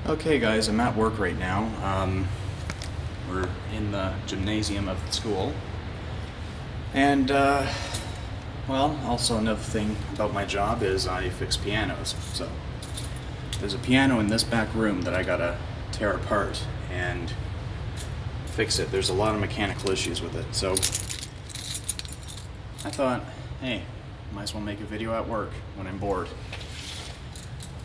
Okay guys, I'm at work right now. We're in the gymnasium of the school. And, well, also another thing about my job is I fix pianos. So, there's a piano in this back room that I gotta tear apart and fix it. There's a lot of mechanical issues with it. So, I thought, hey, might as well make a video at work when I'm bored.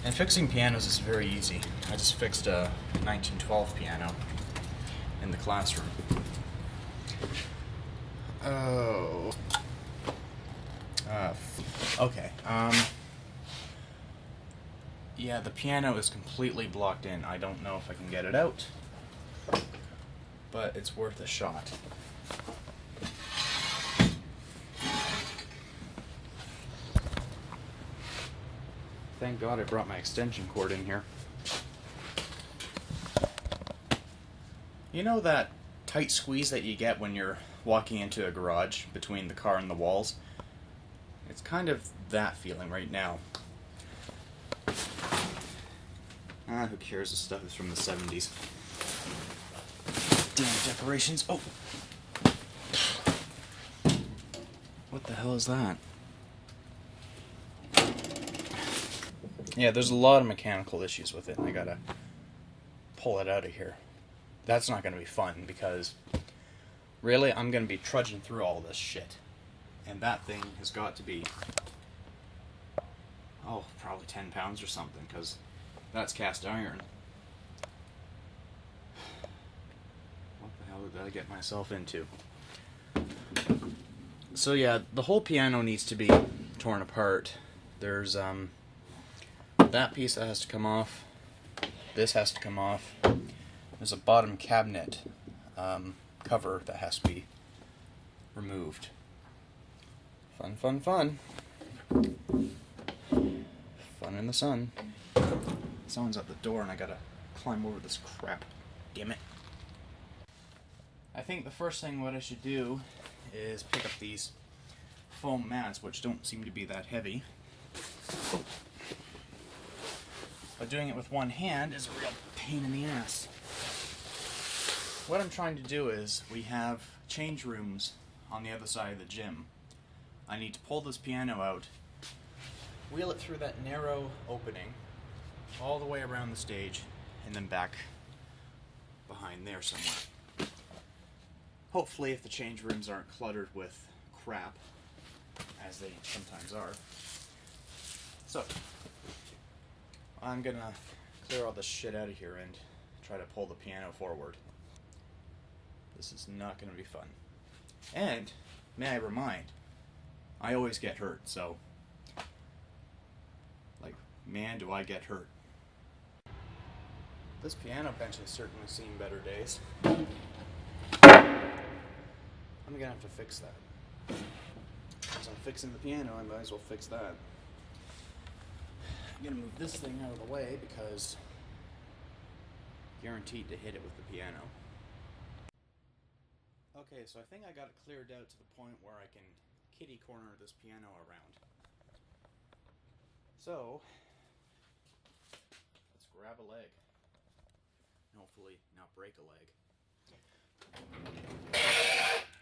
And fixing pianos is very easy. I just fixed a 1912 piano in the classroom. Oh. Okay. Yeah, the piano is completely blocked in. I don't know if I can get it out, but it's worth a shot. Thank God I brought my extension cord in here. You know that tight squeeze that you get when you're walking into a garage between the car and the walls? It's kind of that feeling right now. Who cares? This stuff is from the 70s. Damn decorations. Oh! What the hell is that? Yeah, there's a lot of mechanical issues with it, and I gotta pull it out of here. That's not gonna be fun, because really, I'm gonna be trudging through all this shit. And that thing has got to be, probably 10 pounds or something, because that's cast iron. What the hell did I get myself into? So yeah, the whole piano needs to be torn apart. There's, that piece that has to come off. This has to come off. There's a bottom cabinet cover that has to be removed. Fun, fun, fun. Fun in the sun. Someone's at the door and I gotta climb over this crap. Damn it. I think the first thing what I should do is pick up these foam mats, which don't seem to be that heavy. Oh. But doing it with one hand is a real pain in the ass. What I'm trying to do is, we have change rooms on the other side of the gym. I need to pull this piano out, wheel it through that narrow opening, all the way around the stage, and then back behind there somewhere. Hopefully, if the change rooms aren't cluttered with crap, as they sometimes are. So, I'm gonna clear all this shit out of here and try to pull the piano forward. This is not gonna be fun. And, may I remind, I always get hurt, so, like, man, do I get hurt. This piano bench has certainly seen better days. I'm gonna have to fix that. As I'm fixing the piano, I might as well fix that. I'm gonna move this thing out of the way because guaranteed to hit it with the piano. Okay, so I think I got it cleared out to the point where I can kitty corner this piano around. So, let's grab a leg. And hopefully not break a leg.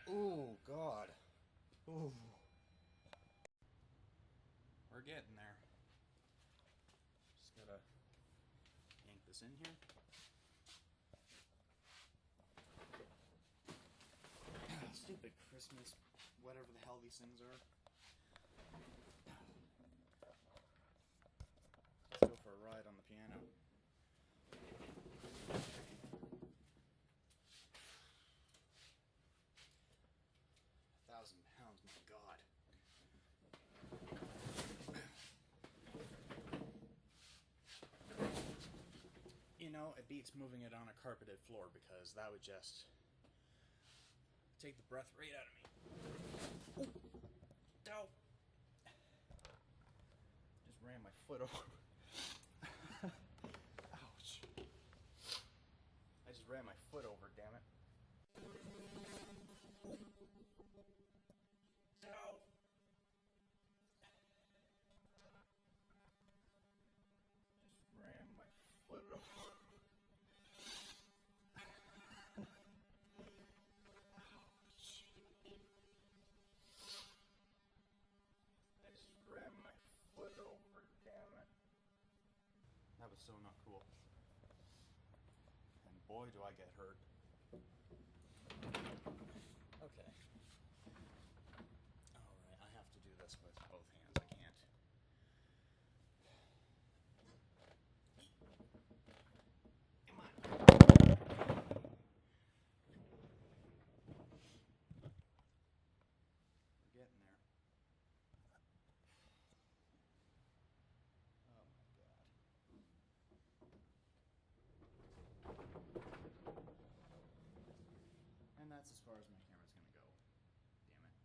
Ooh, God. Ooh. We're getting there. Just gotta yank this in here. Stupid Christmas, whatever the hell these things are. Let's go for a ride on the piano. £1,000, my God. You know, it beats moving it on a carpeted floor because that would just take the breath right out of me. Ooh. Ow. Just ran my foot over. Ouch. I just ran my foot over, damn it. Ow. Just ran my foot over. was so not cool. And boy, do I get hurt. Okay. Alright, I have to do this with both hands. I can't. Come on. We're getting there. Oh my god. And that's as far as my camera's gonna go.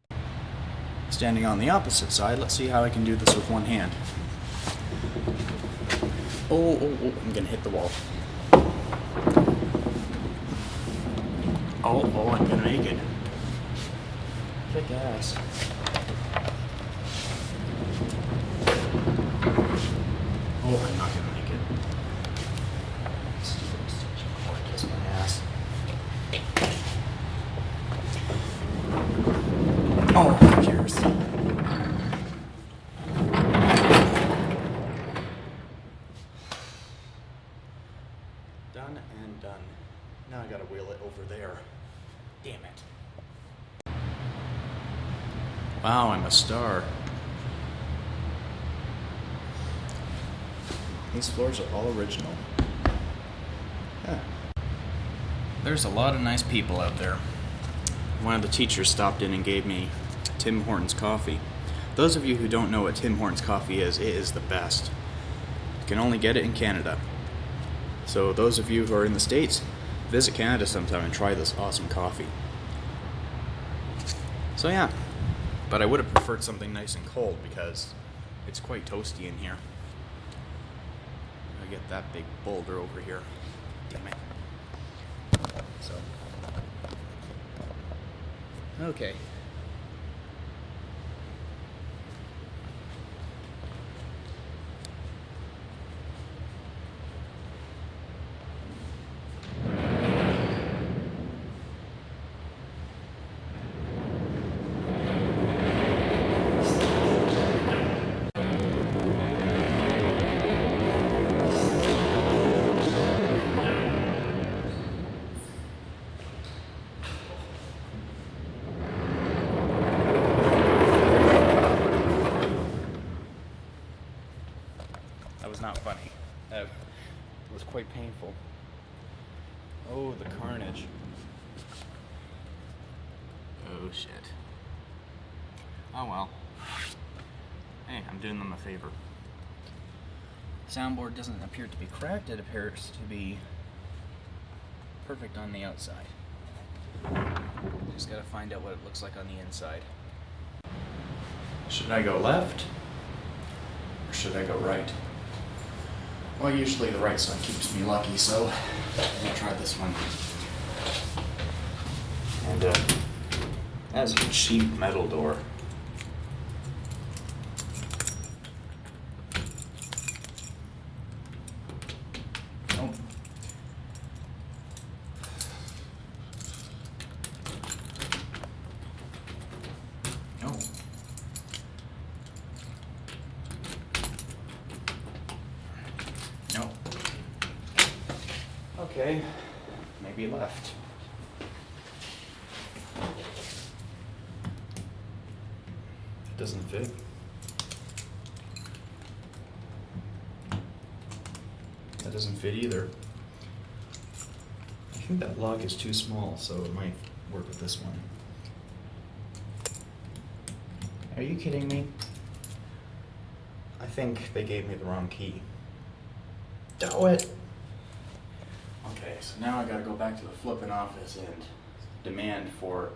Damn it. Standing on the opposite side, let's see how I can do this with one hand. Oh, I'm gonna hit the wall. Oh, I'm gonna make it. Kick ass. Oh, I'm not gonna make it. Stupid extension cord, kiss my ass. Oh, who cares? Done and done. Now I gotta wheel it over there. Damn it. Wow, I'm a star. These floors are all original. Huh. There's a lot of nice people out there. One of the teachers stopped in and gave me Tim Hortons coffee. Those of you who don't know what Tim Hortons coffee is, it is the best. You can only get it in Canada. So those of you who are in the States, visit Canada sometime and try this awesome coffee. So yeah, but I would have preferred something nice and cold because it's quite toasty in here. I get that big boulder over here. Damn it. So. Okay. Not funny. It was quite painful. Oh, the carnage. Oh, shit. Oh, well. Hey, I'm doing them a favor. Soundboard doesn't appear to be cracked. It appears to be perfect on the outside. Just gotta find out what it looks like on the inside. Should I go left? Or should I go right? Well, usually the right side keeps me lucky, so I'm gonna try this one. And that's a cheap metal door. Oh. No. No. Okay, maybe left. It doesn't fit. That doesn't fit either. I think that lug is too small, so it might work with this one. Are you kidding me? I think they gave me the wrong key. Do it! Okay, so now I gotta go back to the flippin' office and demand for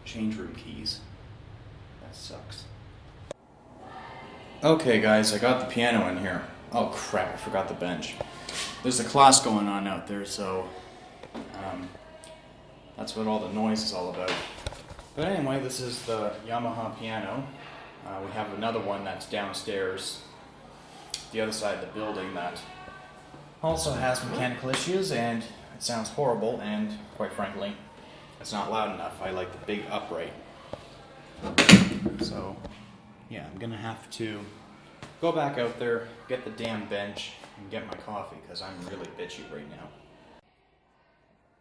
change room keys. That sucks. Okay guys, I got the piano in here. Oh crap, I forgot the bench. There's a class going on out there, so that's what all the noise is all about. But anyway, this is the Yamaha piano. We have another one that's downstairs, the other side of the building, that also has mechanical issues, and it sounds horrible, and quite frankly, it's not loud enough. I like the big upright. So, yeah, I'm gonna have to go back out there, get the damn bench, and get my coffee because I'm really bitchy right now.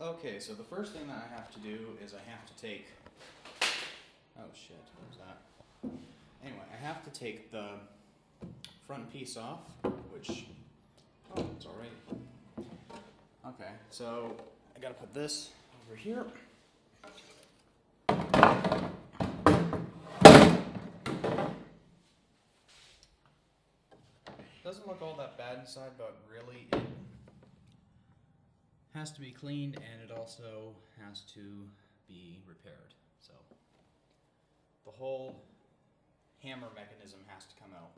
Okay, so the first thing that I have to do is I have to take... Oh shit, what was that? Anyway, I have to take the front piece off, which... Oh, it's alright. Okay, so I gotta put this over here. Doesn't look all that bad inside, but really it has to be cleaned, and it also has to be repaired. So the whole hammer mechanism has to come out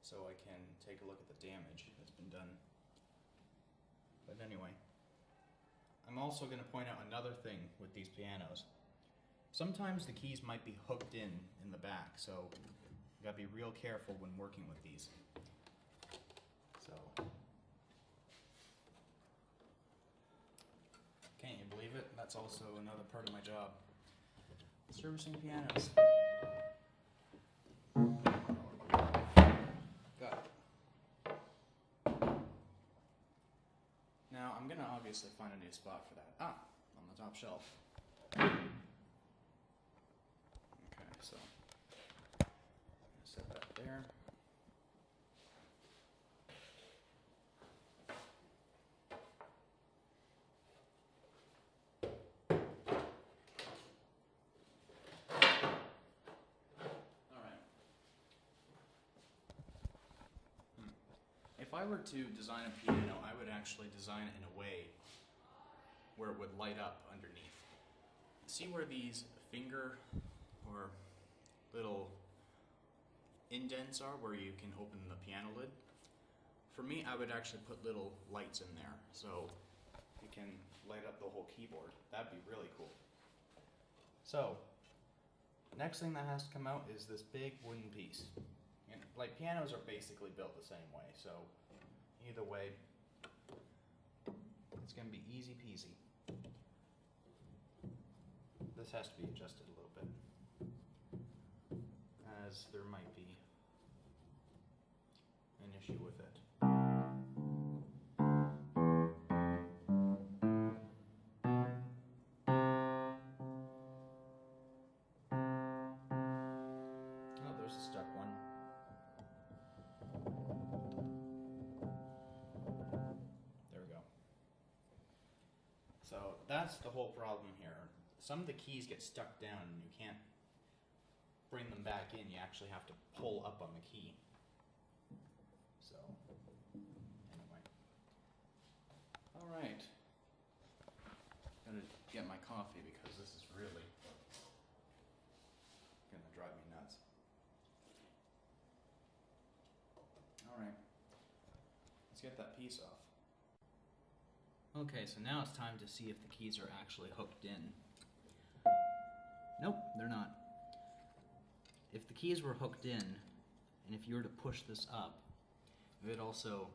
so I can take a look at the damage that's been done. But anyway, I'm also going to point out another thing with these pianos. Sometimes the keys might be hooked in the back, so you gotta be real careful when working with these. So, can't you believe it? That's also another part of my job. Servicing pianos. Got it. Now, I'm gonna obviously find a new spot for that. Ah, on the top shelf. Okay, so, set that there. If I were to design a piano, I would actually design it in a way where it would light up underneath. See where these finger or little indents are where you can open the piano lid? For me, I would actually put little lights in there so you can light up the whole keyboard. That'd be really cool. So, next thing that has to come out is this big wooden piece. And, like, pianos are basically built the same way, so either way, it's going to be easy peasy. This has to be adjusted a little bit, as there might be an issue with it. Oh, there's a stuck one. There we go. So that's the whole problem here. Some of the keys get stuck down and you can't bring them back in. You actually have to pull up on the key. So, anyway. Alright. Gotta get my coffee because this is really gonna drive me nuts. Alright. Let's get that piece off. Okay, so now it's time to see if the keys are actually hooked in. Nope, they're not. If the keys were hooked in, and if you were to push this up, it would also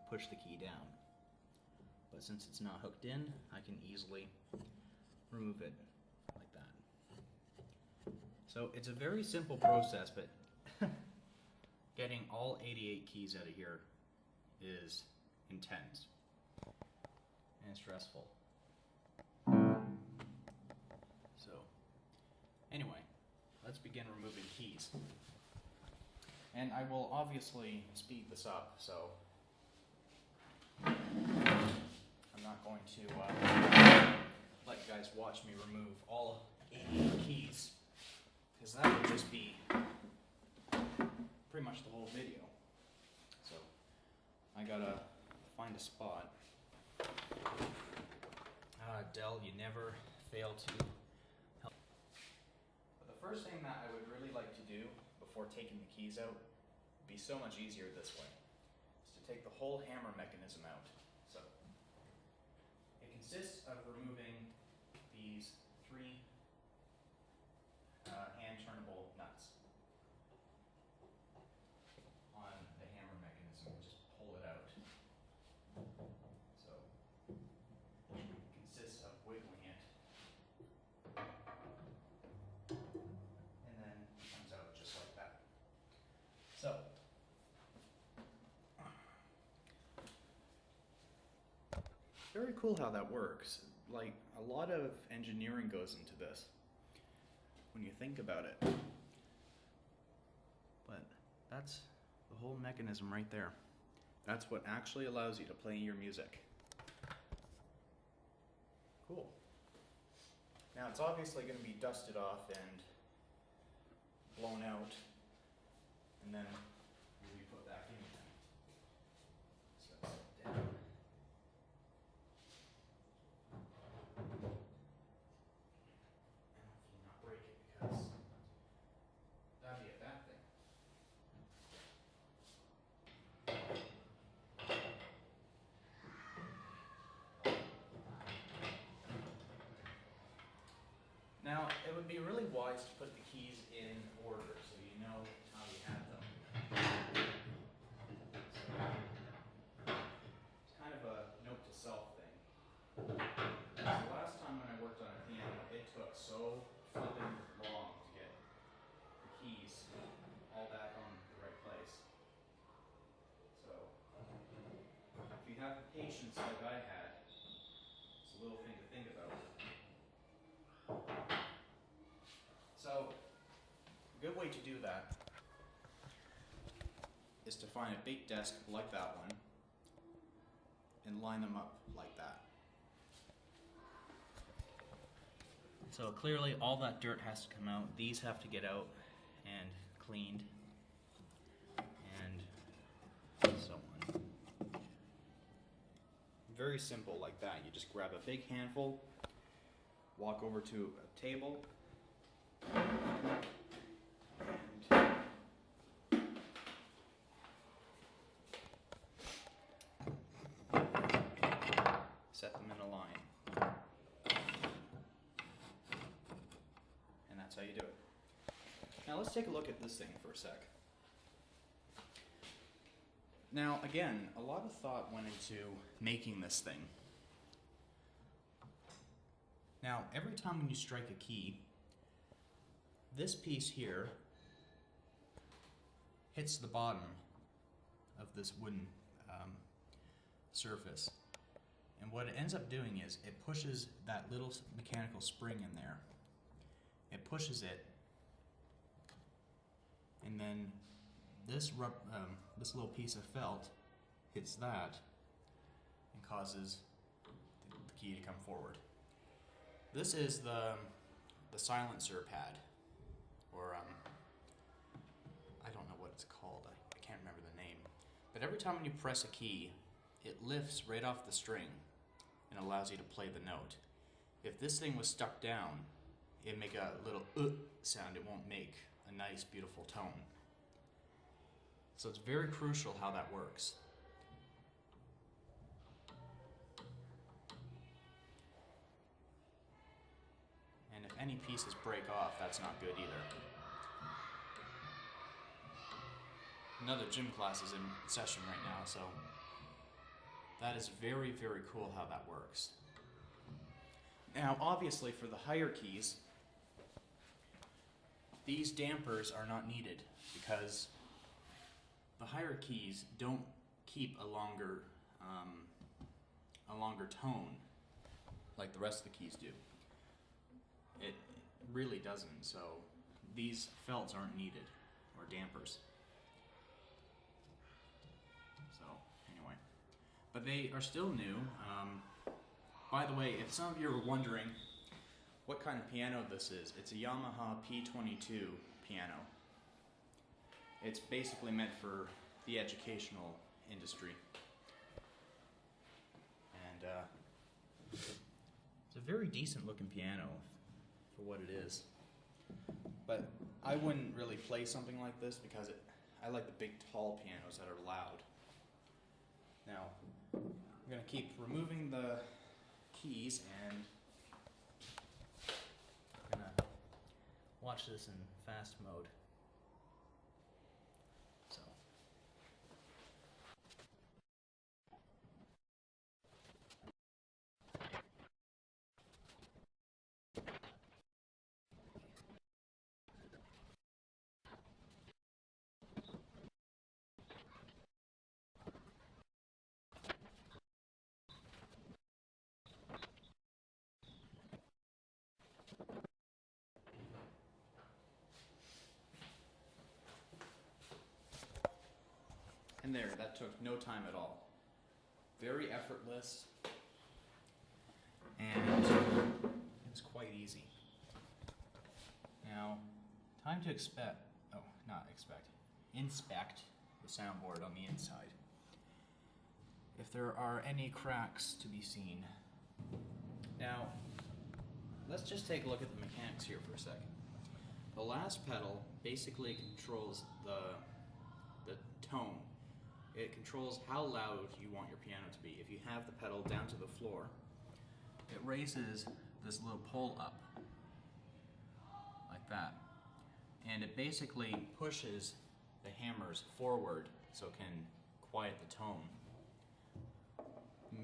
push the key down. But since it's not hooked in, I can easily remove it like that. So it's a very simple process, but getting all 88 keys out of here is intense and stressful. So, anyway, let's begin removing keys. And I will obviously speed this up, so I'm not going to let you guys watch me remove all 88 keys, because that would just be pretty much the whole video. So, I gotta find a spot. Dell, you never fail to help. But the first thing that I would really like to do before taking the keys out would be so much easier this way, is to take the whole hammer mechanism out. So, it consists of removing these three hand-turnable nuts on the hammer mechanism. Just pull it out. So, it consists of wiggling it, and then it comes out just like that. So, Very cool how that works. Like, a lot of engineering goes into this when you think about it. But that's the whole mechanism right there. That's what actually allows you to play your music. Cool. Now it's obviously going to be dusted off and blown out, and then will be put back in again. So set it down. And hopefully not break it, because that'd be a bad thing. Now, it would be really wise to put the keys in order so you know how you have them. So, it's kind of a note to self thing. The last time when I worked on a piano, it took so flipping long to get the keys all back on the right place. So, if you have the patience like I had, it's a little thing to think about. So, a good way to do that is to find a big desk like that one and line them up like that. So clearly all that dirt has to come out. These have to get out and cleaned, and so on. Very simple like that. You just grab a big handful, walk over to a table, and set them in a line. And that's how you do it. Now let's take a look at this thing for a sec. Now again, a lot of thought went into making this thing. Now every time when you strike a key, this piece here hits the bottom of this wooden surface. And what it ends up doing is it pushes that little mechanical spring in there. It pushes it, and then this little piece of felt hits that and causes the key to come forward. This is the silencer pad, or I don't know what it's called. I can't remember the name. But every time when you press a key, it lifts right off the string and allows you to play the note. If this thing was stuck down, it'd make a little sound. It won't make a nice, beautiful tone. So it's very crucial how that works. And if any pieces break off, that's not good either. Another gym class is in session right now, so that is very, very cool how that works. Now, obviously, for the higher keys, these dampers are not needed because the higher keys don't keep a longer tone like the rest of the keys do. It really doesn't, so these felts aren't needed, or dampers. So, anyway. But they are still new. By the way, if some of you are wondering what kind of piano this is, it's a Yamaha P22 piano. It's basically meant for the educational industry. And it's a very decent looking piano for what it is. But I wouldn't really play something like this because I like the big tall pianos that are loud. Now, I'm going to keep removing the keys, and I'm going to watch this in fast mode. And there, that took no time at all. Very effortless, and it's quite easy. Now, time to inspect the soundboard on the inside. If there are any cracks to be seen. Now, let's just take a look at the mechanics here for a second. The last pedal basically controls the tone. It controls how loud you want your piano to be. If you have the pedal down to the floor, it raises this little pole up, like that. And it basically pushes the hammers forward so it can quiet the tone.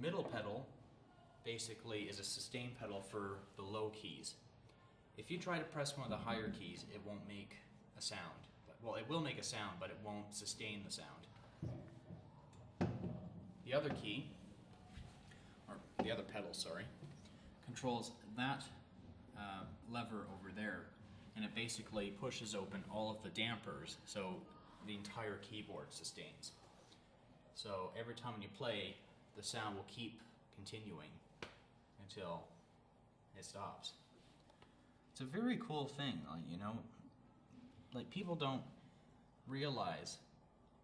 Middle pedal basically is a sustain pedal for the low keys. If you try to press one of the higher keys, it won't make a sound. Well, it will make a sound, but it won't sustain the sound. The other key, or the other pedal, sorry, controls that lever over there, and it basically pushes open all of the dampers so the entire keyboard sustains. So every time you play, the sound will keep continuing until it stops. It's a very cool thing, you know. Like, people don't realize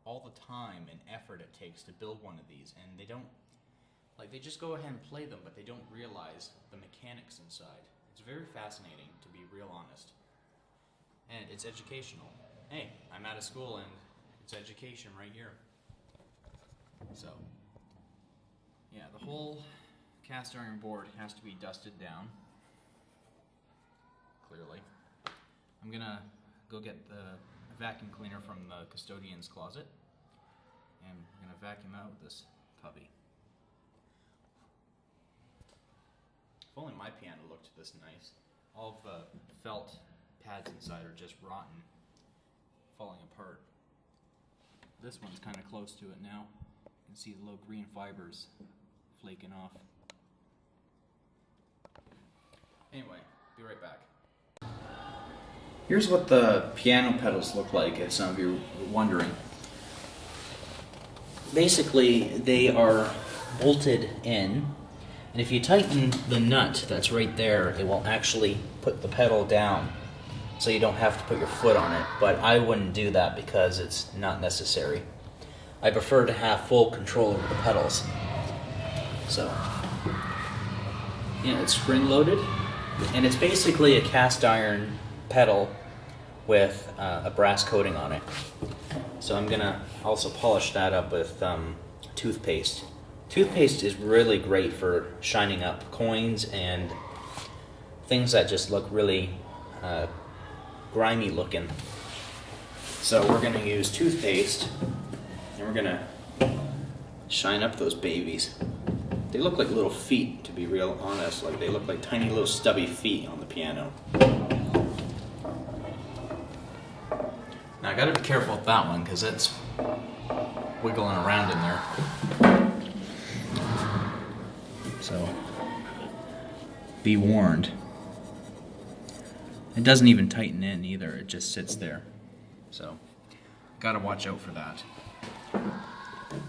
all the time and effort it takes to build one of these, and they don't, like, they just go ahead and play them, but they don't realize the mechanics inside. It's very fascinating, to be real honest. And it's educational. Hey, I'm out of school and it's education right here. So, yeah, the whole cast iron board has to be dusted down, clearly. I'm gonna go get the vacuum cleaner from the custodian's closet, and we're gonna vacuum out this puppy. If only my piano looked this nice. All of the felt pads inside are just rotten, falling apart. This one's kind of close to it now. You can see the little green fibers flaking off. Anyway, be right back. Here's what the piano pedals look like, if some of you are wondering. Basically, they are bolted in, and if you tighten the nut that's right there, it will actually put the pedal down, so you don't have to put your foot on it. But I wouldn't do that because it's not necessary. I prefer to have full control over the pedals. So, yeah, it's spring-loaded, and it's basically a cast iron pedal with a brass coating on it. So I'm gonna also polish that up with toothpaste. Toothpaste is really great for shining up coins and things that just look really grimy looking. So we're gonna use toothpaste and we're gonna shine up those babies. They look like little feet, to be real honest. Like, they look like tiny little stubby feet on the piano. Now I gotta be careful with that one because it's wiggling around in there. So, be warned. It doesn't even tighten in either, it just sits there. So, gotta watch out for that.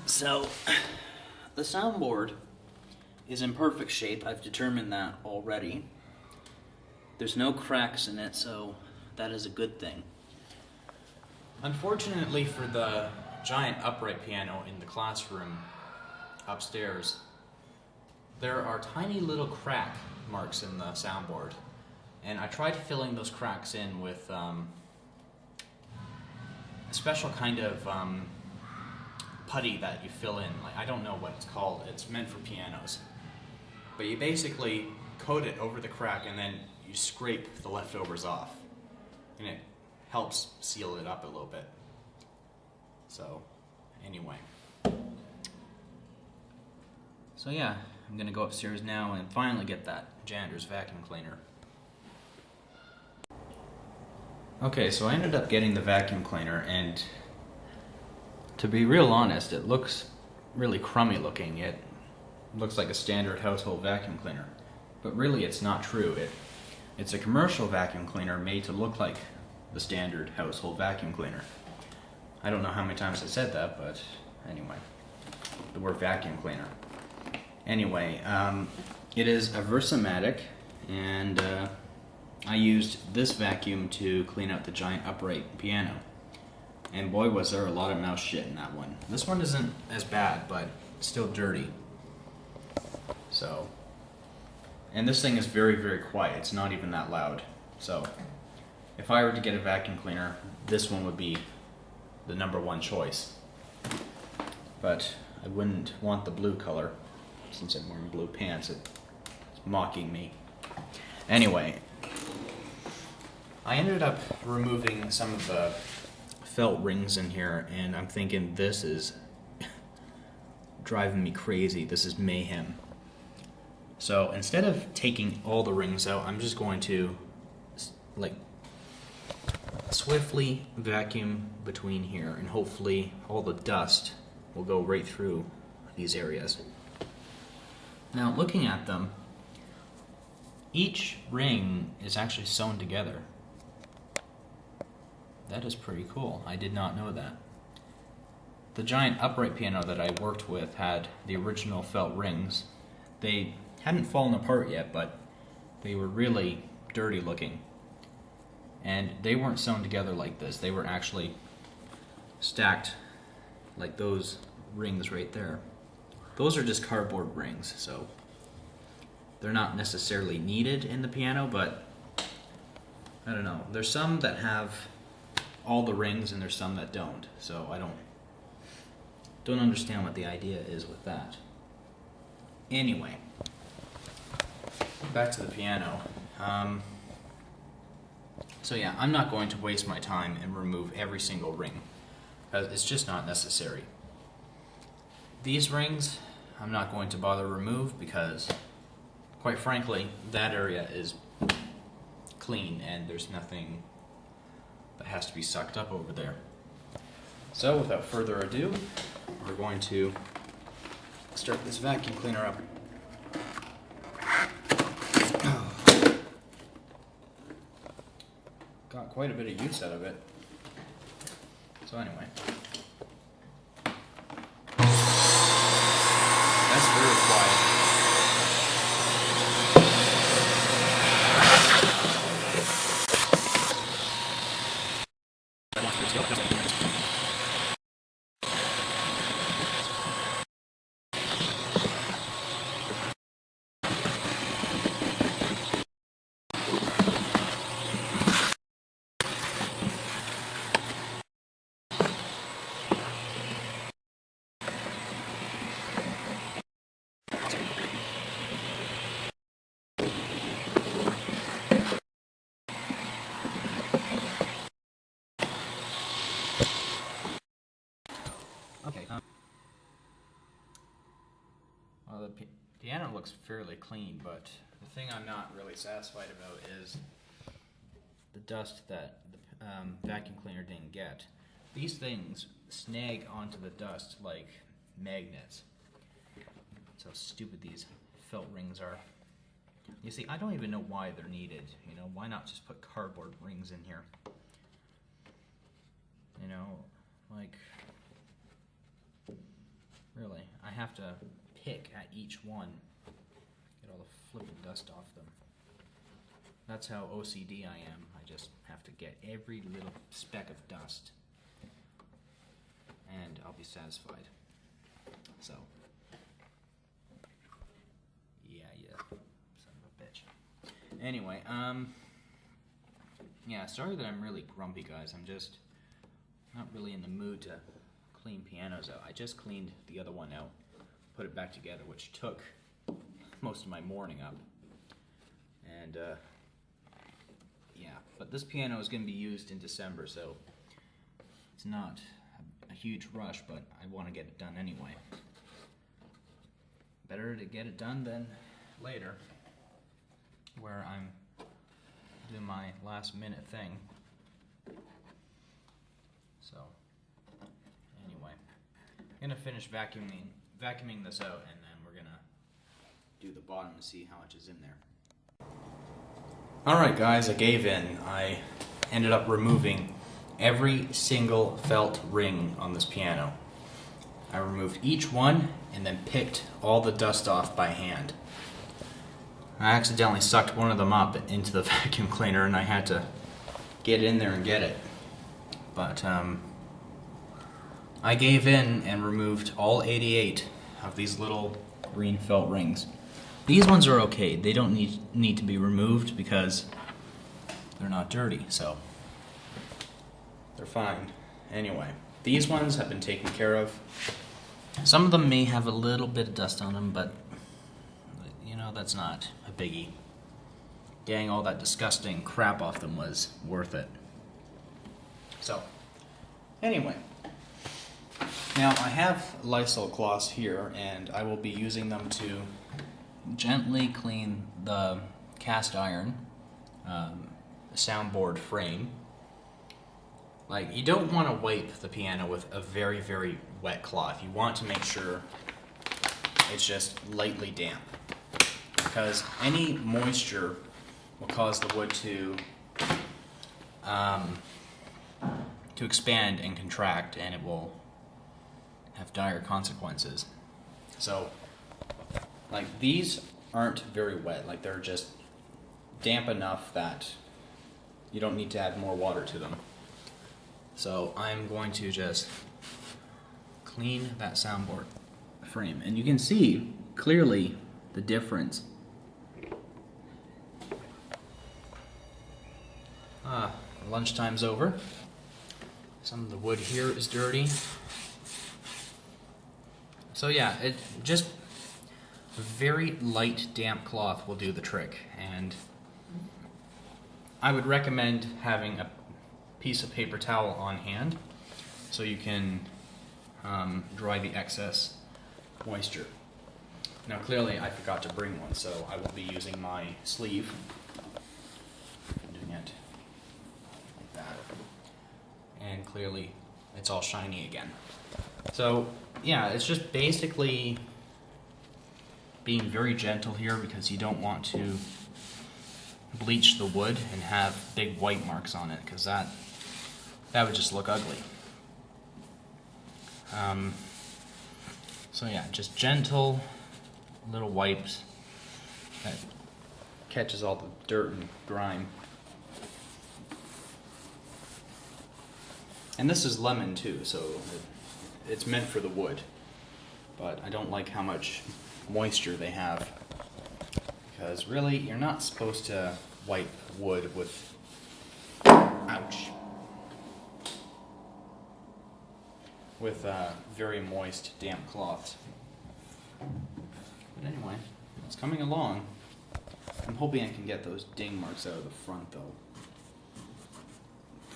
So, the soundboard is in perfect shape. I've determined that already. There's no cracks in it, so that is a good thing. Unfortunately for the giant upright piano in the classroom upstairs, there are tiny little crack marks in the soundboard. And I tried filling those cracks in with a special kind of putty that you fill in. Like, I don't know what it's called. It's meant for pianos. But you basically coat it over the crack and then you scrape the leftovers off. And it helps seal it up a little bit. So, anyway. So yeah, I'm gonna go upstairs now and finally get that janitor's vacuum cleaner. Okay, so I ended up getting the vacuum cleaner, and to be real honest, it looks really crummy looking. It looks like a standard household vacuum cleaner. But really it's not true. It's a commercial vacuum cleaner made to look like the standard household vacuum cleaner. I don't know how many times I said that, but Anyway, the word vacuum cleaner. Anyway, it is a Versamatic, and I used this vacuum to clean out the giant upright piano. And boy, was there a lot of mouse shit in that one. This one isn't as bad, but still dirty. So, and this thing is very, very quiet. It's not even that loud. So, if I were to get a vacuum cleaner, this one would be the #1 choice. But I wouldn't want the blue color, since I'm wearing blue pants. It's mocking me. Anyway, I ended up removing some of the felt rings in here, and I'm thinking this is driving me crazy. This is mayhem. So instead of taking all the rings out, I'm just going to like swiftly vacuum between here, and hopefully all the dust will go right through these areas. Now, looking at them, each ring is actually sewn together. That is pretty cool. I did not know that. The giant upright piano that I worked with had the original felt rings. They hadn't fallen apart yet, but they were really dirty looking. And they weren't sewn together like this. They were actually stacked like those rings right there. Those are just cardboard rings, so they're not necessarily needed in the piano, but I don't know. There's some that have all the rings and there's some that don't, so I don't understand what the idea is with that. Anyway, back to the piano. So yeah, I'm not going to waste my time and remove every single ring, because it's just not necessary. These rings, I'm not going to bother remove because, quite frankly, that area is clean and there's nothing that has to be sucked up over there. So without further ado, we're going to start this vacuum cleaner up. Got quite a bit of use out of it. So anyway. That's very quiet. Okay. Well, the piano looks fairly clean, but the thing I'm not really satisfied about is the dust that the vacuum cleaner didn't get. These things snag onto the dust like magnets. That's how stupid these felt rings are. You see, I don't even know why they're needed. You know, why not just put cardboard rings in here? You know, like, really, I have to pick at each one, get all the flippin' dust off them. That's how OCD I am. I just have to get every little speck of dust, and I'll be satisfied. So, yeah, son of a bitch. Anyway, yeah, sorry that I'm really grumpy, guys. I'm just not really in the mood to clean pianos out. I just cleaned the other one out, put it back together, which took most of my morning up. And yeah, but this piano is going to be used in December, so it's not a huge rush, but I want to get it done anyway. Better to get it done than later, where I'm doing my last minute thing. So anyway, I'm gonna finish vacuuming this out, and then we're gonna do the bottom to see how much is in there. Alright guys, I gave in. I ended up removing every single felt ring on this piano. I removed each one and then picked all the dust off by hand. I accidentally sucked one of them up into the vacuum cleaner and I had to get in there and get it. But I gave in and removed all 88 of these little green felt rings. These ones are okay. They don't need to be removed because they're not dirty, so they're fine. Anyway, these ones have been taken care of. Some of them may have a little bit of dust on them, but you know, that's not a biggie. Getting all that disgusting crap off them was worth it. So, anyway. Now, I have Lysol cloths here, and I will be using them to gently clean the cast iron soundboard frame. Like, you don't want to wipe the piano with a very, very wet cloth. You want to make sure it's just lightly damp, because any moisture will cause the wood to expand and contract, and it will have dire consequences. So, like, these aren't very wet. Like, they're just damp enough that you don't need to add more water to them. So I'm going to just clean that soundboard frame, and you can see clearly the difference. Lunchtime's over. Some of the wood here is dirty. So yeah, it just a very light damp cloth will do the trick, and I would recommend having a piece of paper towel on hand so you can dry the excess moisture. Now clearly I forgot to bring one, so I will be using my sleeve. I'm doing it like that. And clearly it's all shiny again. So yeah, it's just basically being very gentle here because you don't want to bleach the wood and have big white marks on it, because that would just look ugly. So yeah, just gentle little wipes that catches all the dirt and grime. And this is lemon too, so it's meant for the wood, but I don't like how much moisture they have, because really you're not supposed to wipe wood with, ouch, with very moist, damp cloths. But anyway, it's coming along. I'm hoping I can get those ding marks out of the front though.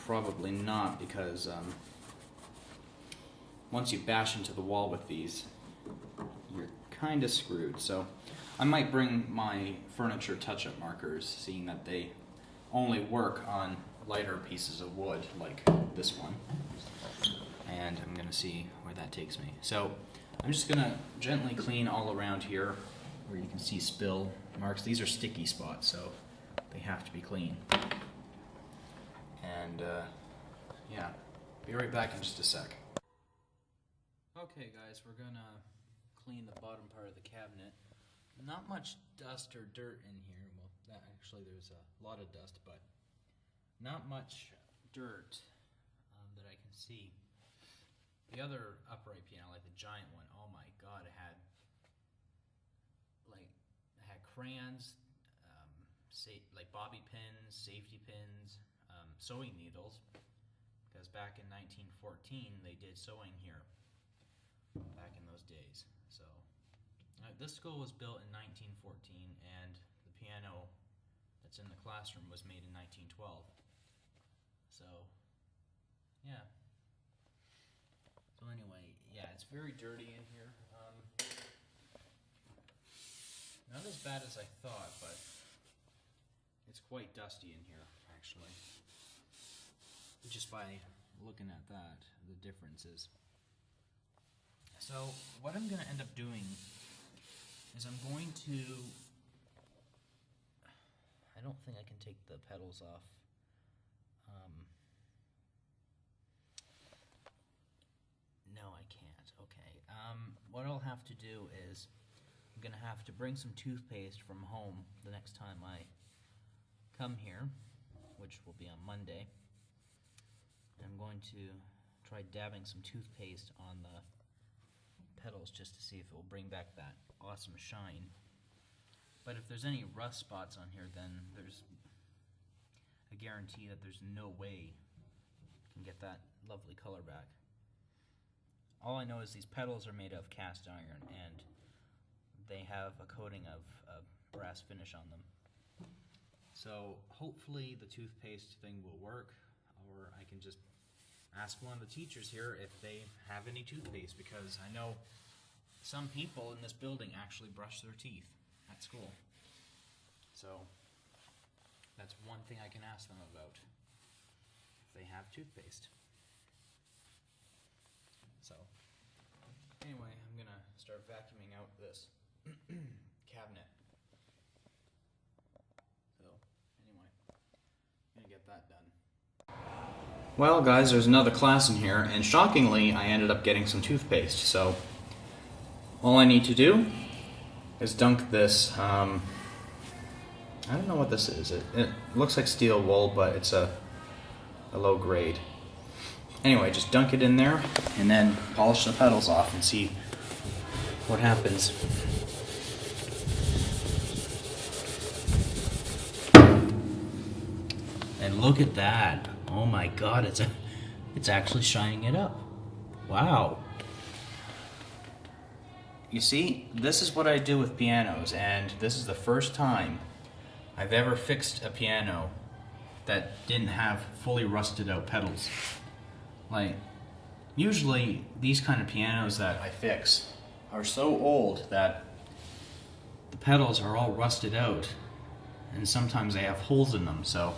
Probably not, because once you bash into the wall with these, you're kind of screwed. So I might bring my furniture touch-up markers, seeing that they only work on lighter pieces of wood like this one. And I'm going to see where that takes me. So I'm just going to gently clean all around here where you can see spill marks. These are sticky spots, so they have to be clean. And yeah, be right back in just a sec. Okay guys, we're going to clean the bottom part of the cabinet. Not much dust or dirt in here. Well, actually there's a lot of dust, but not much dirt that I can see. The other upright piano, like the giant one, oh my god, it had crayons, like bobby pins, safety pins, sewing needles, because back in 1914 they did sewing here, back in those days. So this school was built in 1914, and the piano that's in the classroom was made in 1912. So yeah. So anyway, yeah, it's very dirty in here. Not as bad as I thought, but it's quite dusty in here, actually. Just by looking at that, the differences. So what I'm going to end up doing is I'm going to... I don't think I can take the pedals off. No, I can't. Okay. what I'll have to do is I'm gonna have to bring some toothpaste from home the next time I come here, which will be on Monday. I'm going to try dabbing some toothpaste on the pedals just to see if it will bring back that awesome shine. But if there's any rust spots on here, then there's a guarantee that there's no way I can get that lovely color back. All I know is these pedals are made of cast iron and they have a coating of a brass finish on them. So hopefully the toothpaste thing will work, or I can just ask one of the teachers here if they have any toothpaste, because I know some people in this building actually brush their teeth at school. So that's one thing I can ask them about, if they have toothpaste. So anyway, I'm gonna start vacuuming out this cabinet. So anyway, I'm gonna get that done. Well guys, there's another class in here, and shockingly I ended up getting some toothpaste. So all I need to do is dunk this, I don't know what this is. It looks like steel wool, but it's a low grade. Anyway, just dunk it in there and then polish the pedals off and see what happens. And look at that. Oh my god, it's actually shining it up. Wow. You see, this is what I do with pianos, and this is the first time I've ever fixed a piano that didn't have fully rusted out pedals. Like, usually these kind of pianos that I fix are so old that the pedals are all rusted out, and sometimes they have holes in them. So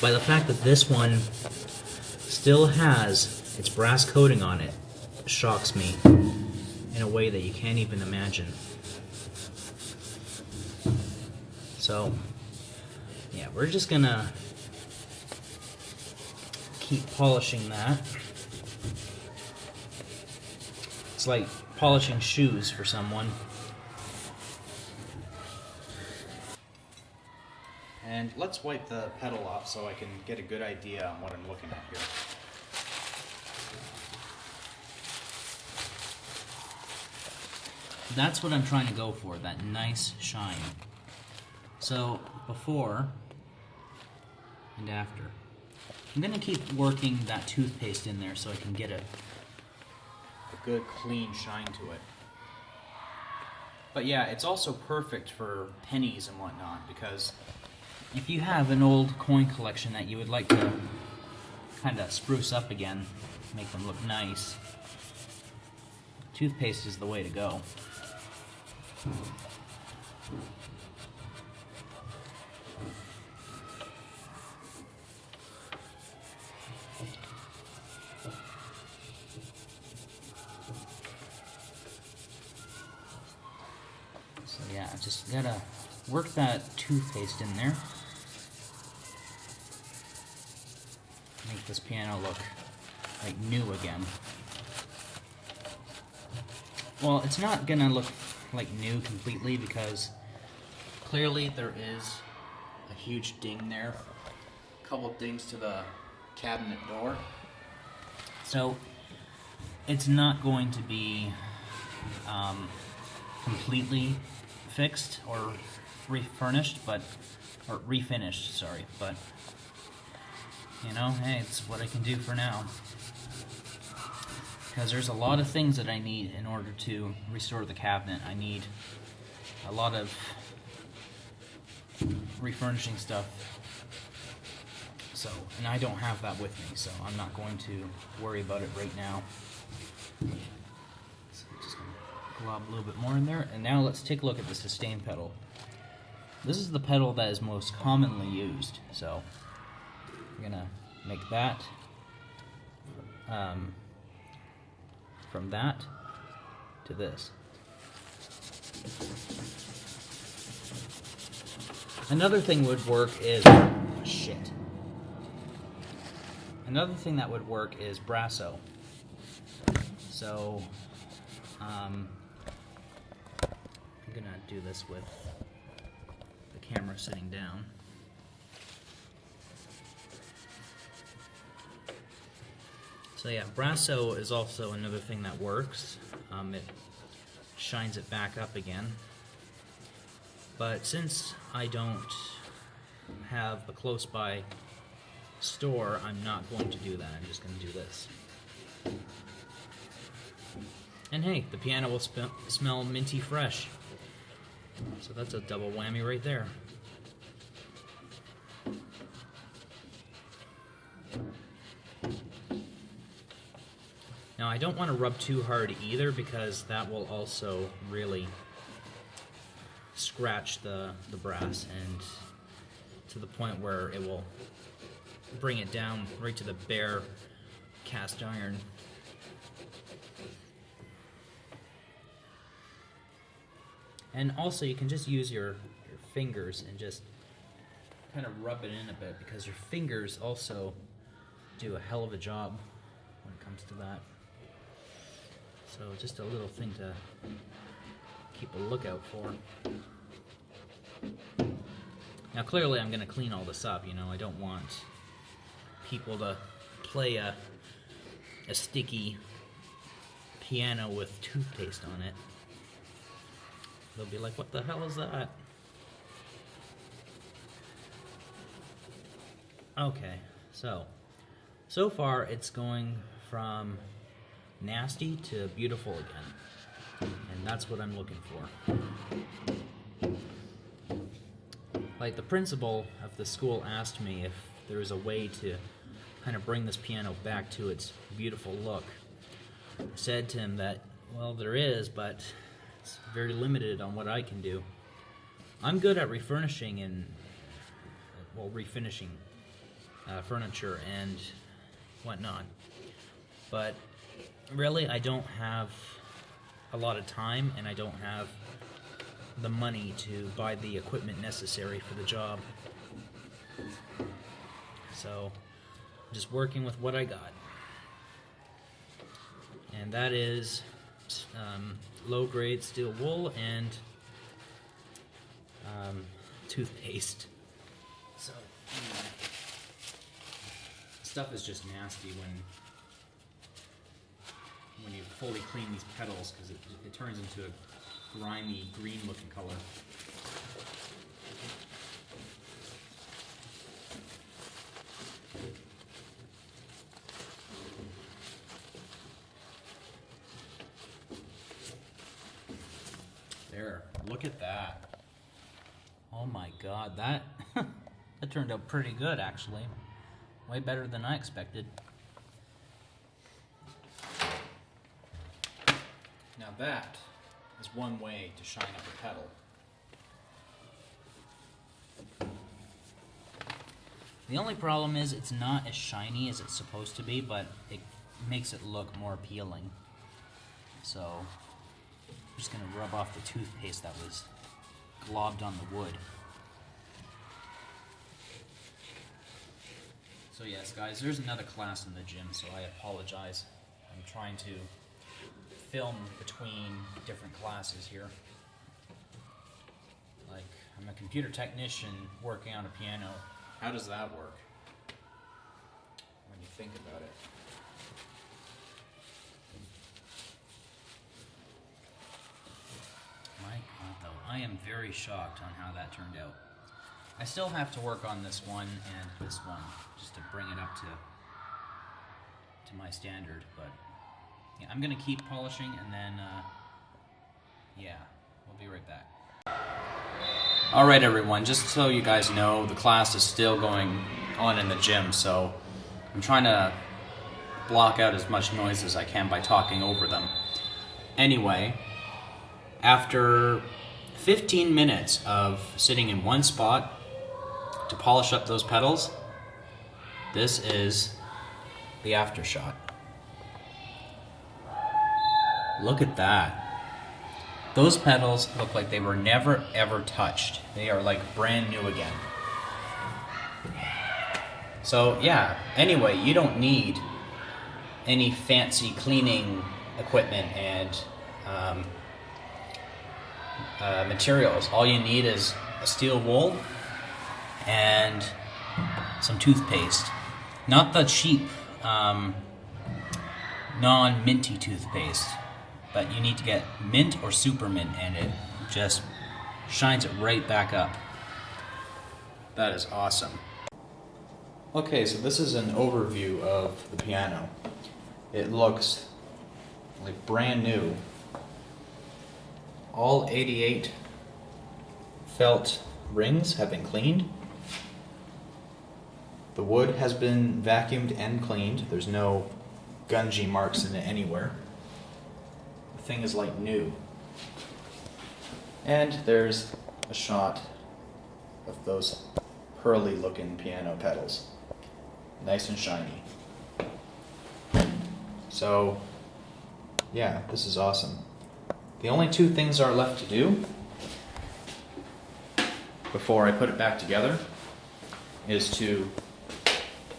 by the fact that this one still has its brass coating on it shocks me in a way that you can't even imagine. So yeah, we're just gonna keep polishing that. It's like polishing shoes for someone. And let's wipe the pedal off so I can get a good idea on what I'm looking at here. That's what I'm trying to go for, that nice shine. So before and after. I'm gonna keep working that toothpaste in there so I can get a good clean shine to it. But yeah, it's also perfect for pennies and whatnot, because if you have an old coin collection that you would like to kind of spruce up again, make them look nice, toothpaste is the way to go. So yeah, just gotta work that toothpaste in there. Make this piano look like new again. Well, it's not gonna look like new completely, because clearly there is a huge ding there. A couple dings to the cabinet door. So it's not going to be completely fixed or refinished, but you know, hey, it's what I can do for now. Because there's a lot of things that I need in order to restore the cabinet. I need a lot of refurnishing stuff. So, and I don't have that with me, so I'm not going to worry about it right now. So I'm just going to glob a little bit more in there. And now let's take a look at the sustain pedal. This is the pedal that is most commonly used. So I'm going to make that from that to this. Another thing would work is Another thing that would work is Brasso. So I'm gonna do this with the camera sitting down. So yeah, Brasso is also another thing that works. It shines it back up again. But since I don't have a close by store, I'm not going to do that. I'm just going to do this. And hey, the piano will smell minty fresh. So that's a double whammy right there. Now I don't want to rub too hard either, because that will also really scratch the brass, and to the point where it will bring it down right to the bare cast iron. And also you can just use your fingers and just kind of rub it in a bit, because your fingers also do a hell of a job when it comes to that. So just a little thing to keep a lookout for. Now clearly I'm going to clean all this up, you know, I don't want people to play a sticky piano with toothpaste on it. They'll be like, what the hell is that? Okay, so far it's going from nasty to beautiful again. And that's what I'm looking for. Like, the principal of the school asked me if there was a way to kind of bring this piano back to its beautiful look. I said to him that, well, there is, but it's very limited on what I can do. I'm good at refurnishing and, well, refinishing furniture and whatnot. But really, I don't have a lot of time, and I don't have the money to buy the equipment necessary for the job. So, I'm just working with what I got. And that is low-grade steel wool and toothpaste. So, anyway, stuff is just nasty when you fully clean these pedals, because it turns into a grimy green looking color. There, look at that. Oh my god, that that turned out pretty good actually. Way better than I expected. Now that is one way to shine up a pedal. The only problem is it's not as shiny as it's supposed to be, but it makes it look more appealing. So I'm just going to rub off the toothpaste that was globbed on the wood. So yes, guys, there's another class in the gym, so I apologize. I'm trying to film between different classes here. Like, I'm a computer technician working on a piano. How does that work when you think about it? My God, though, I am very shocked on how that turned out. I still have to work on this one and this one just to bring it up to my standard, but yeah, I'm gonna keep polishing, and then yeah, we'll be right back. Alright everyone, just so you guys know, the class is still going on in the gym, so I'm trying to block out as much noise as I can by talking over them. Anyway, after 15 minutes of sitting in one spot to polish up those pedals, this is the after shot. Look at that. Those pedals look like they were never ever touched. They are like brand new again. So yeah, anyway, you don't need any fancy cleaning equipment and materials. All you need is a steel wool and some toothpaste. Not the cheap non-minty toothpaste, but you need to get mint or super mint, and it just shines it right back up. That is awesome. Okay, so this is an overview of the piano. It looks like brand new. All 88 felt rings have been cleaned. The wood has been vacuumed and cleaned. There's no gungy marks in it anywhere. The thing is like new. And there's a shot of those pearly looking piano pedals. Nice and shiny. So, yeah, this is awesome. The only two things are left to do before I put it back together is to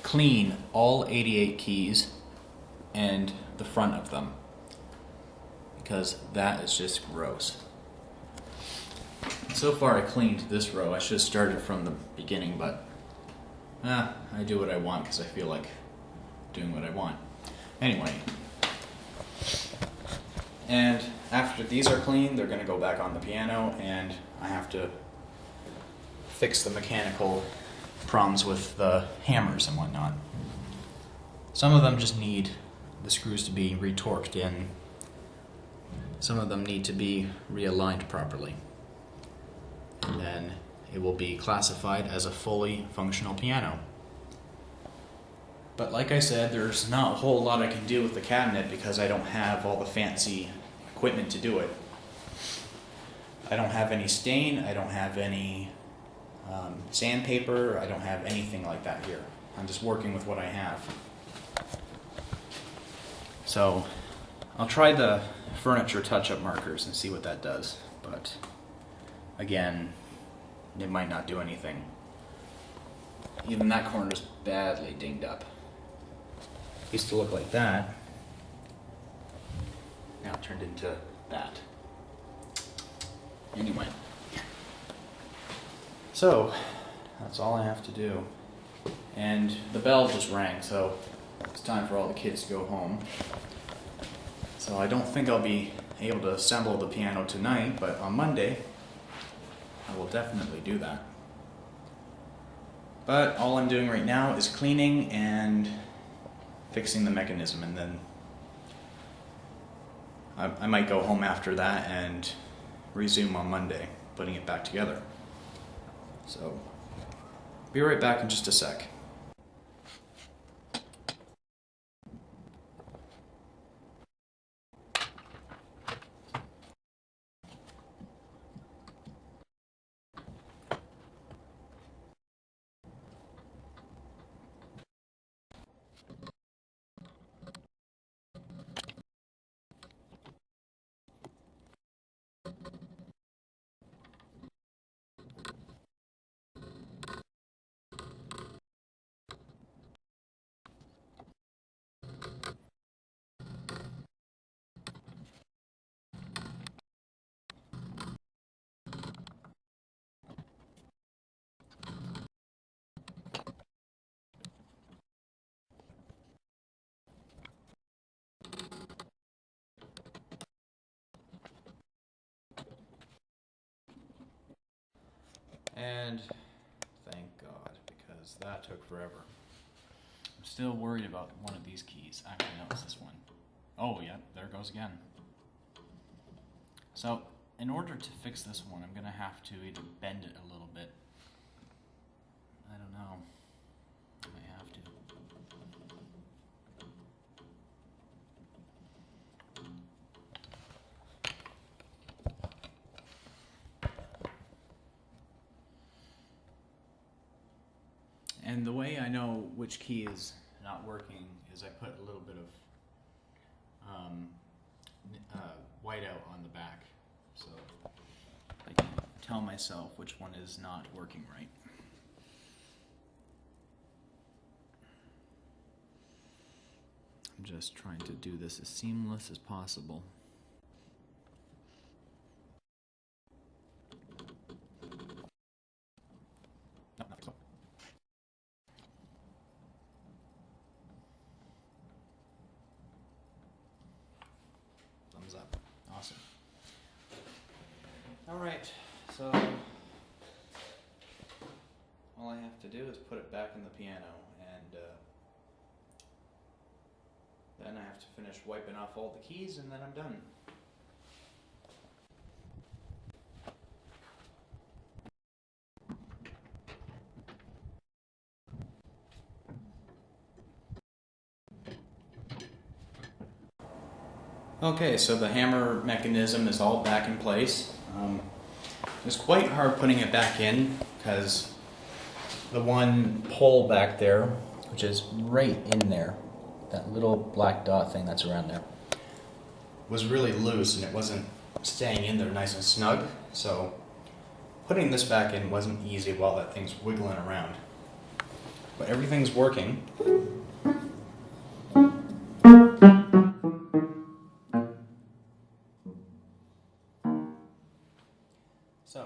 clean all 88 keys and the front of them, because that is just gross. So far I cleaned this row. I should have started from the beginning, but I do what I want because I feel like doing what I want. Anyway, and after these are clean, they're going to go back on the piano, and I have to fix the mechanical problems with the hammers and whatnot. Some of them just need the screws to be retorqued in. Some of them need to be realigned properly. And then it will be classified as a fully functional piano. But like I said, there's not a whole lot I can do with the cabinet because I don't have all the fancy equipment to do it. I don't have any stain, I don't have any sandpaper, I don't have anything like that here. I'm just working with what I have. So I'll try the furniture touch-up markers and see what that does, but again, it might not do anything. Even that corner's badly dinged up. Used to look like that. Now it turned into that. Anyway. So, that's all I have to do. And the bell just rang, so it's time for all the kids to go home. So I don't think I'll be able to assemble the piano tonight, but on Monday, I will definitely do that. But all I'm doing right now is cleaning and fixing the mechanism, and then I might go home after that and resume on Monday, putting it back together. So, be right back in just a sec. And thank God, because that took forever. I'm still worried about one of these keys. Actually, no, it's this one. Oh, yeah, there it goes again. So, in order to fix this one, I'm gonna have to either bend it a little bit. I don't know. I might have to. And the way I know which key is not working is I put a little bit of whiteout on the back, so I can tell myself which one is not working right. I'm just trying to do this as seamless as possible. Alright, so all I have to do is put it back in the piano, and then I have to finish wiping off all the keys, and then I'm done. Okay, so the hammer mechanism is all back in place. It was quite hard putting it back in because the one pole back there, which is right in there, that little black dot thing that's around there, was really loose and it wasn't staying in there nice and snug. So putting this back in wasn't easy while that thing's wiggling around. But everything's working. So,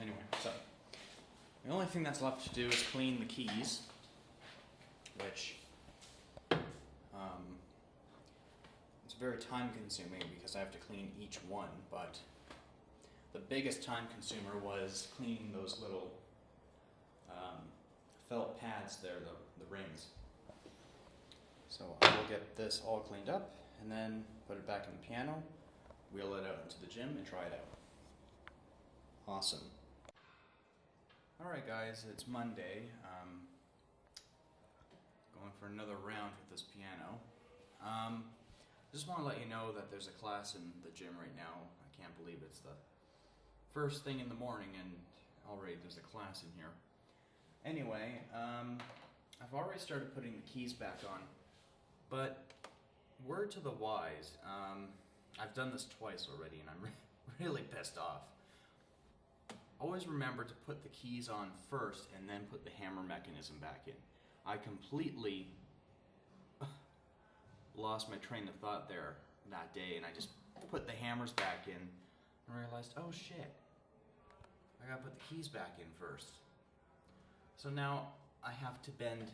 anyway, the only thing that's left to do is clean the keys, which it's very time consuming because I have to clean each one, but the biggest time consumer was cleaning those little felt pads there, the rings. So I will get this all cleaned up and then put it back in the piano, wheel it out into the gym and try it out. Awesome. Alright guys, it's Monday. Going for another round with this piano. Just want to let you know that there's a class in the gym right now. I can't believe it's the first thing in the morning and already there's a class in here. Anyway, I've already started putting the keys back on, but word to the wise, I've done this twice already and I'm really pissed off. Always remember to put the keys on first and then put the hammer mechanism back in. I completely lost my train of thought there that day and I just put the hammers back in and realized, oh shit, I gotta put the keys back in first. So now I have to bend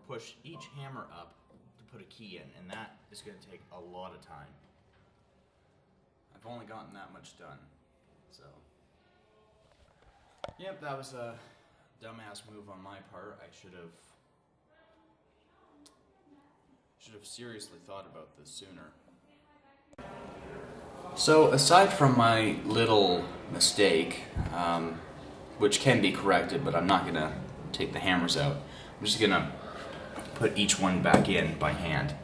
push each hammer up to put a key in, and that is going to take a lot of time. I've only gotten that much done, so. Yep, that was a dumbass move on my part. I should have seriously thought about this sooner. So aside from my little mistake, which can be corrected, but I'm not going to take the hammers out. I'm just going to put each one back in by hand.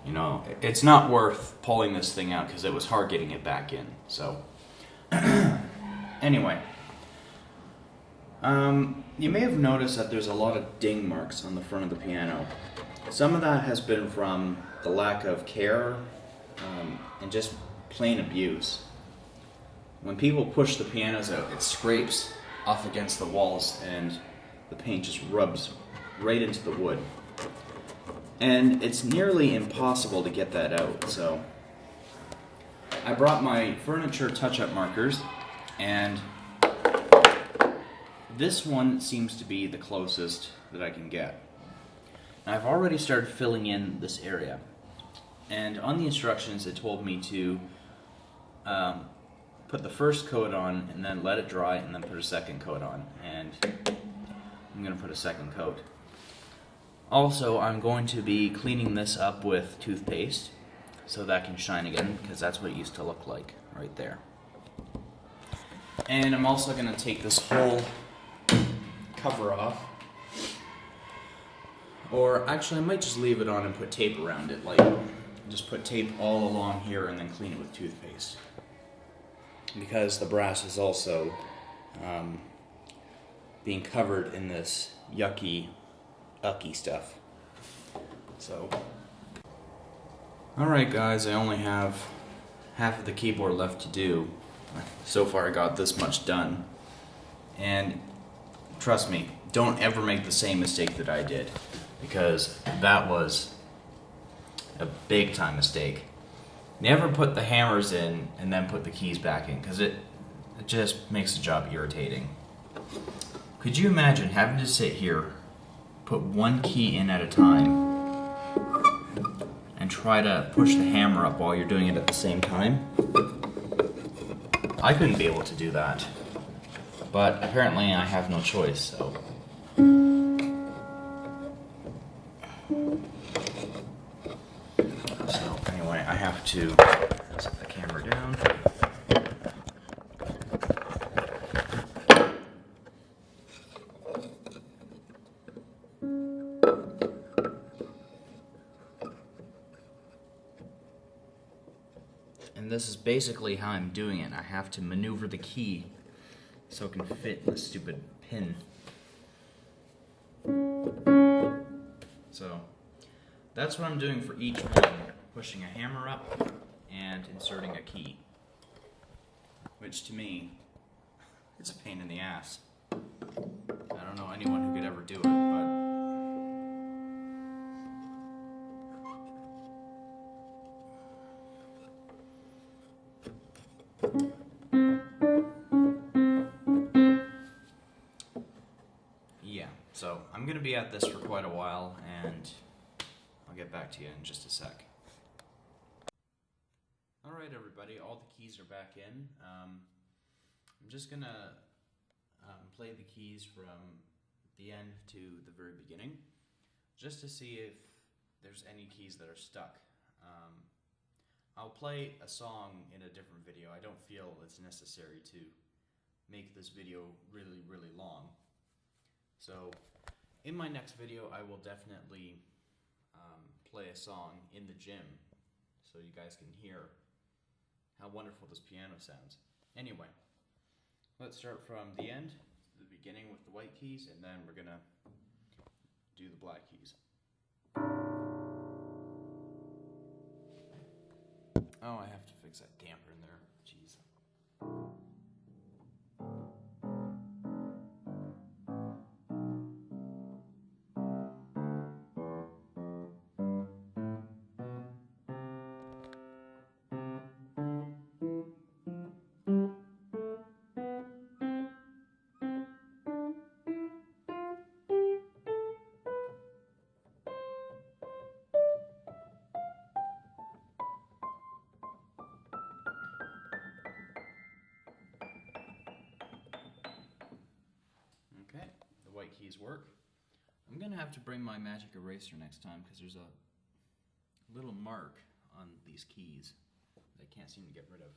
You know, it's not worth pulling this thing out because it was hard getting it back in. So, anyway. You may have noticed that there's a lot of ding marks on the front of the piano. Some of that has been from the lack of care and just plain abuse. When people push the pianos out, it scrapes off against the walls and the paint just rubs right into the wood. And it's nearly impossible to get that out, so I brought my furniture touch-up markers, and this one seems to be the closest that I can get. Now, I've already started filling in this area, and on the instructions it told me to put the first coat on and then let it dry and then put a second coat on, and I'm going to put a second coat. Also, I'm going to be cleaning this up with toothpaste so that can shine again, because that's what it used to look like right there. And I'm also going to take this whole cover off, or actually I might just leave it on and put tape around it, like just put tape all along here and then clean it with toothpaste. Because the brass is also being covered in this yucky, ucky stuff. So, alright guys, I only have half of the keyboard left to do. So far I got this much done. And trust me, don't ever make the same mistake that I did, because that was a big time mistake. Never put the hammers in and then put the keys back in, because it just makes the job irritating. Could you imagine having to sit here, put one key in at a time, and try to push the hammer up while you're doing it at the same time? I couldn't be able to do that. But apparently I have no choice, so. So anyway, I have to set the camera down. And this is basically how I'm doing it. I have to maneuver the key so it can fit in the stupid pin. So that's what I'm doing for each one. Pushing a hammer up and inserting a key. Which to me, it's a pain in the ass. I don't know anyone who could ever do it, but yeah, so I'm going to be at this for quite a while, and I'll get back to you in just a sec. Alright everybody, all the keys are back in. I'm just going to play the keys from the end to the very beginning, just to see if there's any keys that are stuck. I'll play a song in a different video. I don't feel it's necessary to make this video really, really long. So, in my next video, I will definitely play a song in the gym so you guys can hear how wonderful this piano sounds. Anyway, let's start from the end to the beginning with the white keys, and then we're gonna do the black keys. Oh, I have to fix that damper in there. Jeez. Okay, the white keys work. I'm gonna have to bring my magic eraser next time because there's a little mark on these keys that I can't seem to get rid of.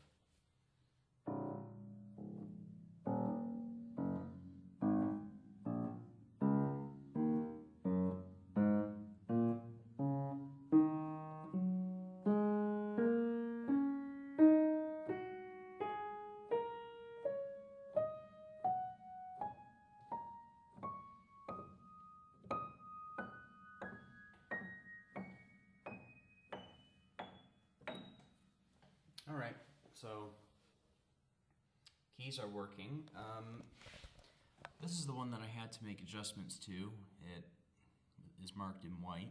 Alright, so keys are working. This is the one that I had to make adjustments to. It is marked in white.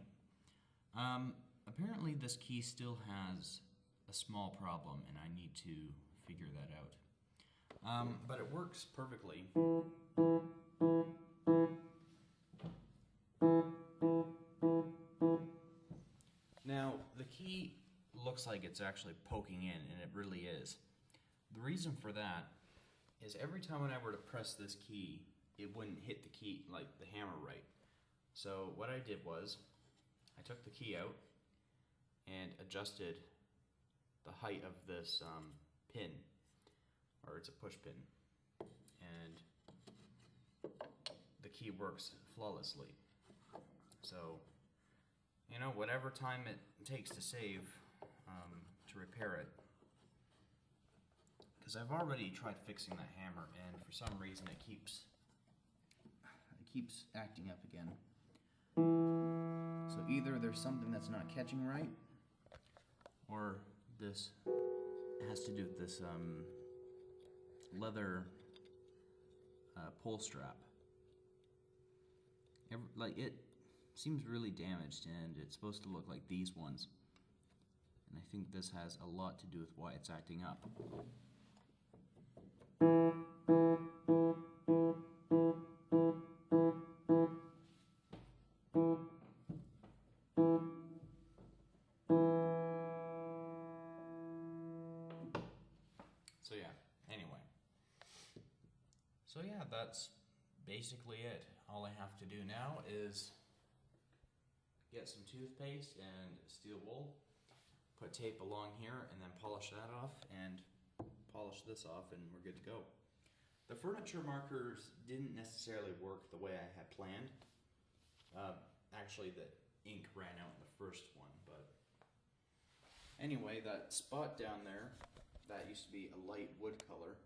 Apparently this key still has a small problem and I need to figure that out. But it works perfectly. Now, the key looks like it's actually poking in, and it really is. The reason for that is every time when I were to press this key, it wouldn't hit the key, like the hammer right. So what I did was, I took the key out and adjusted the height of this pin, or it's a push pin, and the key works flawlessly. So, you know, whatever time it takes to save, to repair it, because I've already tried fixing that hammer, and for some reason it keeps acting up again. So either there's something that's not catching right, or this has to do with this leather pull strap. Like, it seems really damaged, and it's supposed to look like these ones. And I think this has a lot to do with why it's acting up. So yeah, that's basically it. All I have to do now is get some toothpaste and steel wool, put tape along here, and then polish that off, and polish this off, and we're good to go. The furniture markers didn't necessarily work the way I had planned. Actually, the ink ran out in the first one, but anyway, that spot down there, that used to be a light wood color.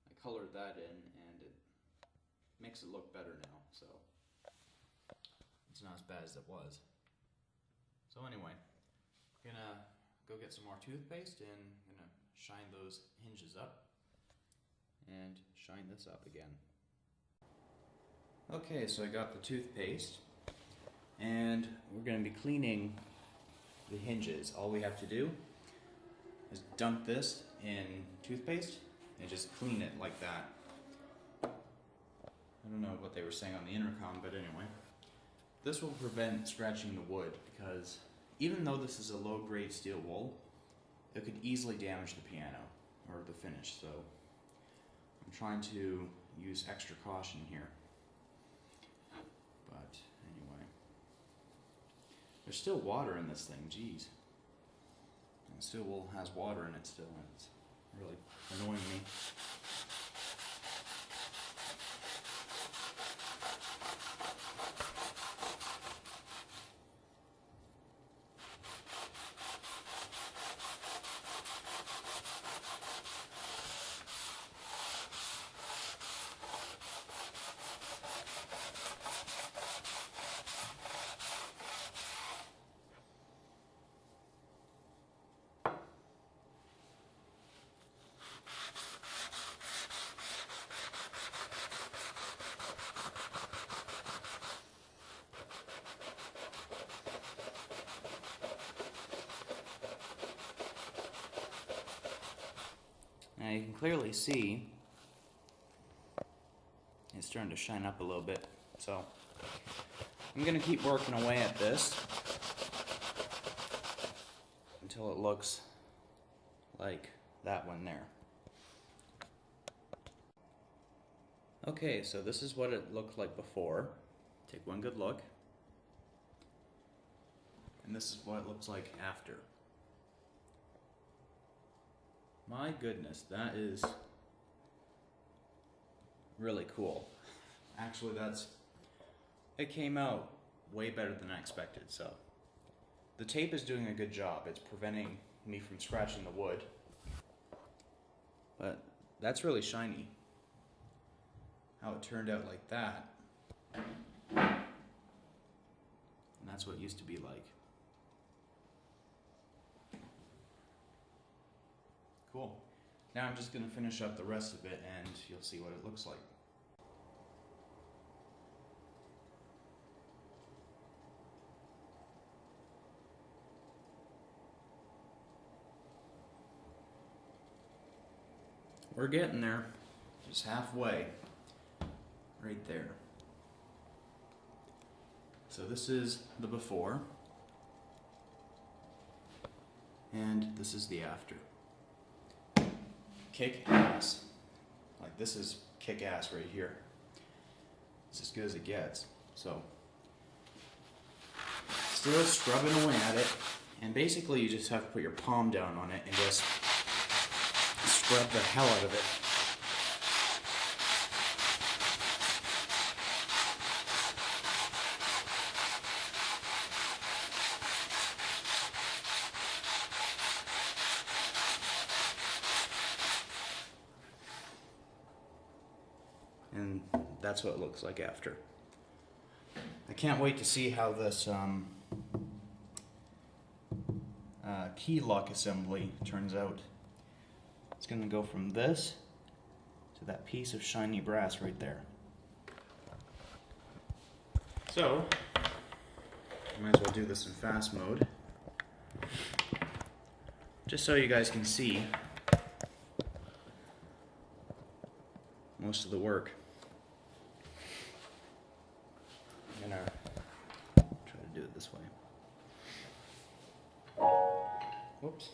I colored that in, and it makes it look better now, so it's not as bad as it was. So anyway, gonna go get some more toothpaste and gonna shine those hinges up and shine this up again. Okay, so I got the toothpaste and we're gonna be cleaning the hinges. All we have to do is dunk this in toothpaste and just clean it like that. I don't know what they were saying on the intercom, but anyway. This will prevent scratching the wood because even though this is a low-grade steel wool, it could easily damage the piano or the finish, so I'm trying to use extra caution here. But anyway, there's still water in this thing, geez. And steel wool has water in it still, and it's really annoying me. Now you can clearly see it's starting to shine up a little bit, so I'm going to keep working away at this until it looks like that one there. Okay, so this is what it looked like before. Take one good look. And this is what it looks like after. My goodness, that is really cool. Actually, it came out way better than I expected, so. The tape is doing a good job. It's preventing me from scratching the wood. But that's really shiny. How it turned out like that. And that's what it used to be like. Cool. Now I'm just going to finish up the rest of it and you'll see what it looks like. We're getting there. Just halfway. Right there. So this is the before. And this is the after. Kick ass. Like this is kick ass right here. It's as good as it gets. So still scrubbing away at it, and basically you just have to put your palm down on it and just scrub the hell out of it. And that's what it looks like after. I can't wait to see how this key lock assembly turns out. It's going to go from this to that piece of shiny brass right there. So, I might as well do this in fast mode, just so you guys can see most of the work. I'm gonna try to do it this way. Whoops.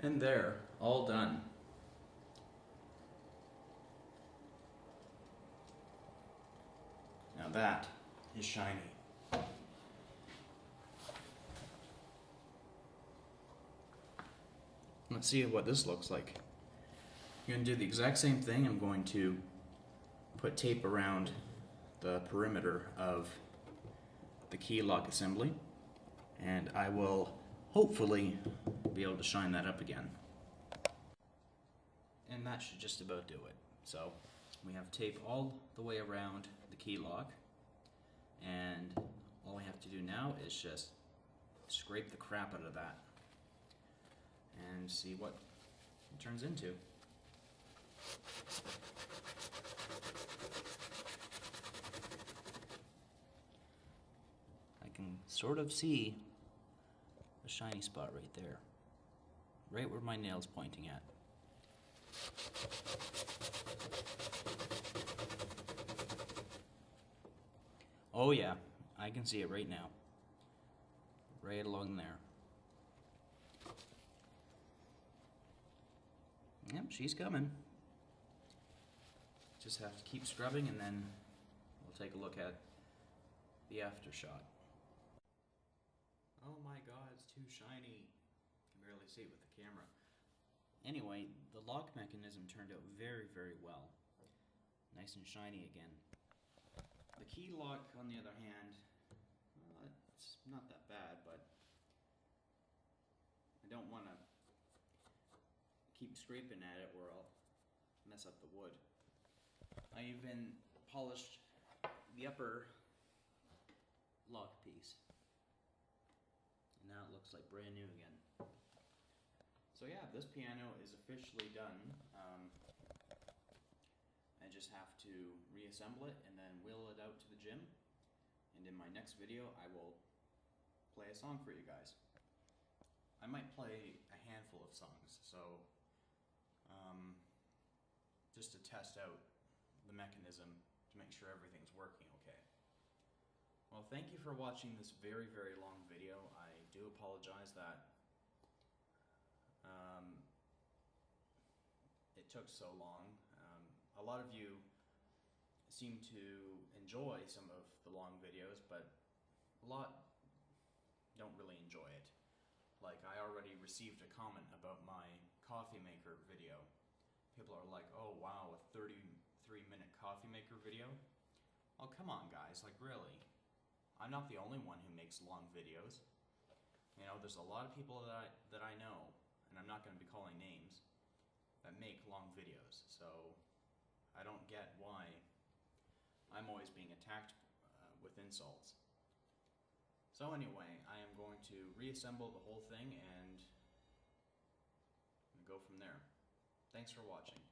And there, all done. Now that is shiny. Let's see what this looks like. I'm going to do the exact same thing. I'm going to put tape around the perimeter of the key lock assembly, and I will hopefully be able to shine that up again. And that should just about do it. So we have tape all the way around the key lock, and all we have to do now is just scrape the crap out of that and see what it turns into. I can sort of see a shiny spot right there, right where my nail's pointing at. Oh yeah, I can see it right now. Right along there. Yep, she's coming. Just have to keep scrubbing, and then we'll take a look at the after shot. Oh my god, it's too shiny. I can barely see it with the camera. Anyway, the lock mechanism turned out very, very well. Nice and shiny again. The key lock, on the other hand, it's not that bad, but I don't want to keep scraping at it or I'll mess up the wood. I even polished the upper lock piece, and now it looks like brand new again. So yeah, this piano is officially done. I just have to reassemble it and then wheel it out to the gym, and in my next video I will play a song for you guys. I might play a handful of songs, so just to test out the mechanism to make sure everything's working okay. Well, thank you for watching this very, very long video. I do apologize that it took so long. A lot of you seem to enjoy some of the long videos, but a lot don't really enjoy it. Like, I already received a comment about my coffee maker video. People are like, oh wow, a 33-minute coffee maker video? Oh, come on guys, like really? I'm not the only one who makes long videos. You know, there's a lot of people that I know, and I'm not going to be calling names, that make long videos. So I don't get why I'm always being attacked with insults. So anyway, I am going to reassemble the whole thing and go from there. Thanks for watching.